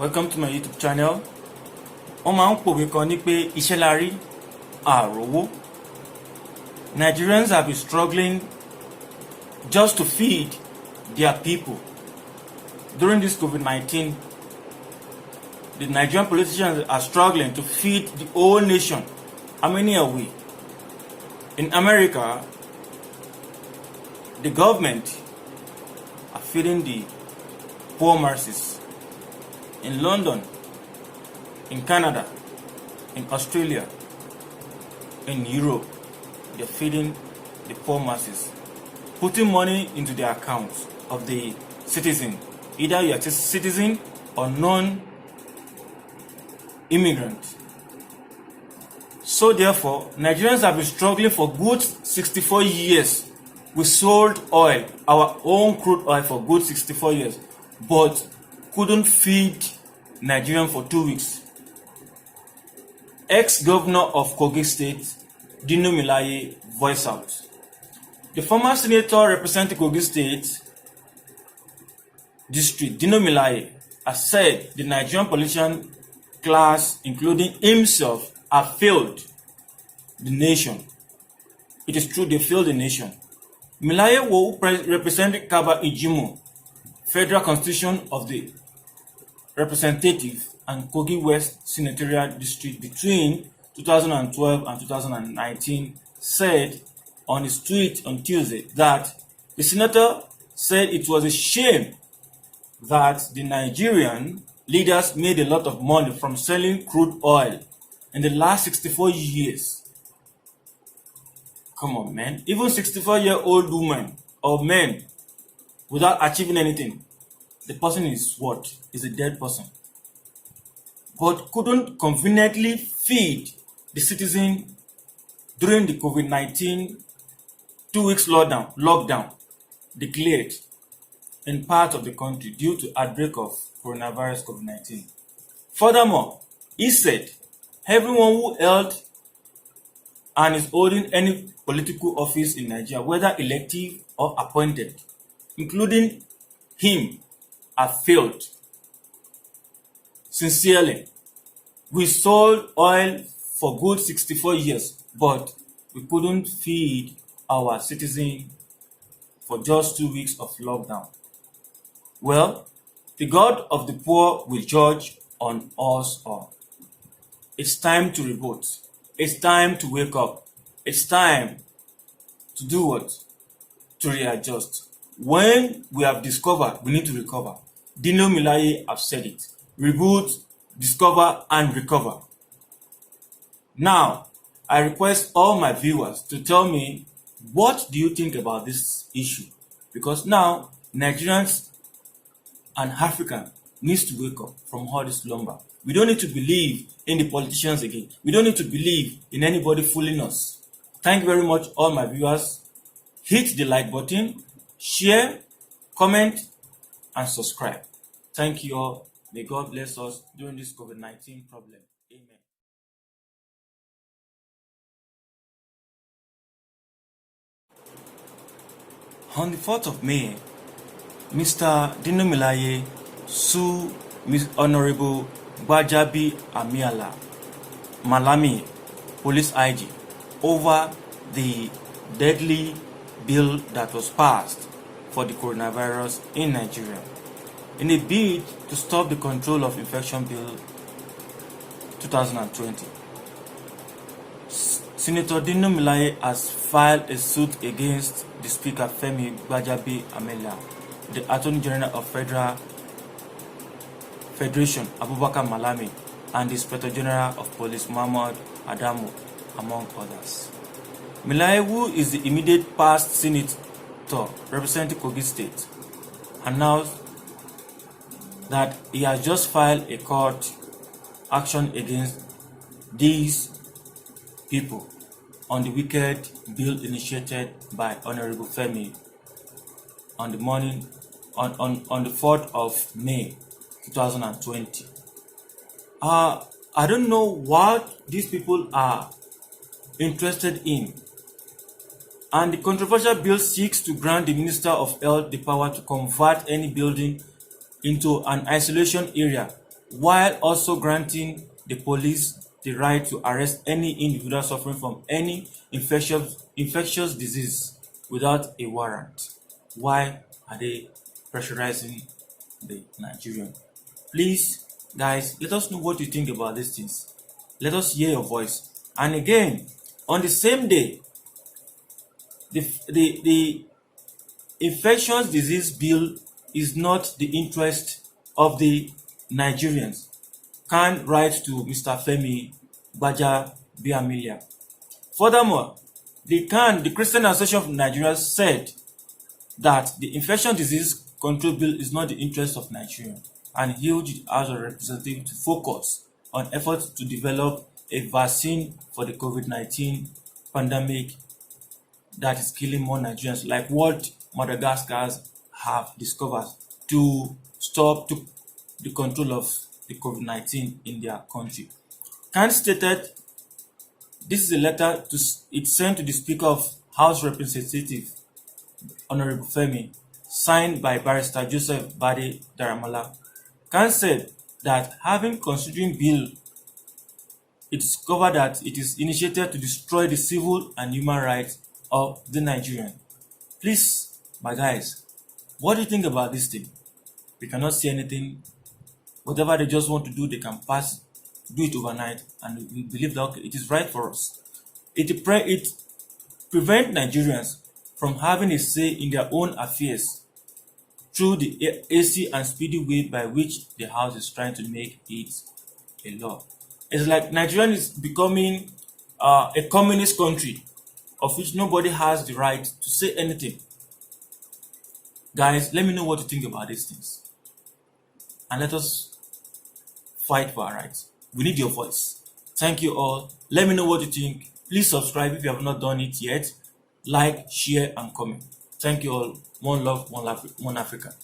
Welcome to my YouTube channel. Wọ́n máa ń pòwe kan ní pé iṣẹ́ la rí àròwó. Nigerians have been struggling just to feed their people. During this COVID-19, the Nigerian politicians are struggling to feed the whole nation. How many are we? In America, the government are feeding the poor masses. In London, in Canada, in Australia, in Europe, they're feeding the poor masses, putting money into the accounts of the citizen, either you're a citizen or non-immigrant. So therefore, Nigerians have been struggling for good 64 years. We sold oil, our own crude oil, for good 64 years, but couldn't feed Nigerians for 2 weeks. Ex-governor of Kogi State, Dino Melaye, voiced out. The former senator representing Kogi State district, Dino Melaye, has said the Nigerian politician class, including himself, have failed the nation. It is true, they failed the nation. Melaye, who represented Kaba Ijimu, Federal Constitution of the Representative and Kogi West Senatorial District between 2012 and 2019, said on his tweet on Tuesday that the senator said it was a shame that the Nigerian leaders made a lot of money from selling crude oil in the last 64 years. Come on, man. Even 64-year-old women or men without achieving anything, the person is what? Is a dead person. But couldn't conveniently feed the citizen during the COVID-19 2 weeks lockdown declared in part of the country due to outbreak of coronavirus COVID-19. Furthermore, he said everyone who held and is holding any political office in Nigeria, whether elective or appointed, including him, have failed. Sincerely, we sold oil for good 64 years, but we couldn't feed our citizens for just 2 weeks of lockdown. Well, the God of the poor will judge on us all. It's time to revolt. It's time to wake up. It's time to do what? To readjust. When we have discovered, we need to recover. Dino Melaye have said it. Reboot, discover, and recover. Now, I request all my viewers to tell me, what do you think about this issue? Because now, Nigerians and Africans needs to wake up from all this slumber. We don't need to believe in the politicians again. We don't need to believe in anybody fooling us. Thank you very much, all my viewers. Hit the like button, share, comment, and subscribe. Thank you all. May God bless us during this COVID-19 problem. Amen. On the 4th of May, Mr. Dino Melaye sued Ms. Honorable Gbajabi Amiala Malami, Police IG, over the deadly bill that was passed for the coronavirus in Nigeria, in a bid to stop the Control of Infection Bill 2020. Senator Dino Melaye has filed a suit against the Speaker Femi Gbajabi Amiala, the Attorney General of Federation Abubakar Malami, and the Inspector General of Police Muhammad Adamu, among others. Melaye, who is the immediate past senator representing Kogi State, announced that he has just filed a court action against these people on the wicked bill initiated by Honorable Femi on the 4th of May 2020. I don't know what these people are interested in. And the controversial bill seeks to grant the Minister of Health the power to convert any building into an isolation area while also granting the police the right to arrest any individual suffering from any infectious disease without a warrant. Why are they pressurizing the Nigerian? Please, guys, let us know what you think about these things. Let us hear your voice. And again, on the same day, the infectious disease bill is not the interest of the Nigerians. Can write to Mr. Femi Gbajabiamila. Furthermore, the Christian Association of Nigeria, said that the infectious disease control bill is not the interest of Nigeria and urged the House of Representatives to focus on efforts to develop a vaccine for the COVID-19 pandemic that is killing more Nigerians, like what Madagascar have discovered, to stop the control of the COVID-19 in their country. Khan stated, this is a letter it's sent to the Speaker of House Representatives, Honorable Femi, signed by Barrister Joseph Bade Daramala. Khan said that having considering bill, it discovered that it is initiated to destroy the civil and human rights of the Nigerian. Please, my guys, what do you think about this thing? We cannot see anything. Whatever they just want to do, they can do it overnight, and we believe that it is right for us. It prevents Nigerians from having a say in their own affairs through the AC and speedy way by which the House is trying to make it a law. It's like Nigeria is becoming a communist country of which nobody has the right to say anything. Guys, let me know what you think about these things. And let us fight for our rights. We need your voice. Thank you all. Let me know what you think. Please subscribe if you have not done it yet. Like, share, and comment. Thank you all. One love, one Africa.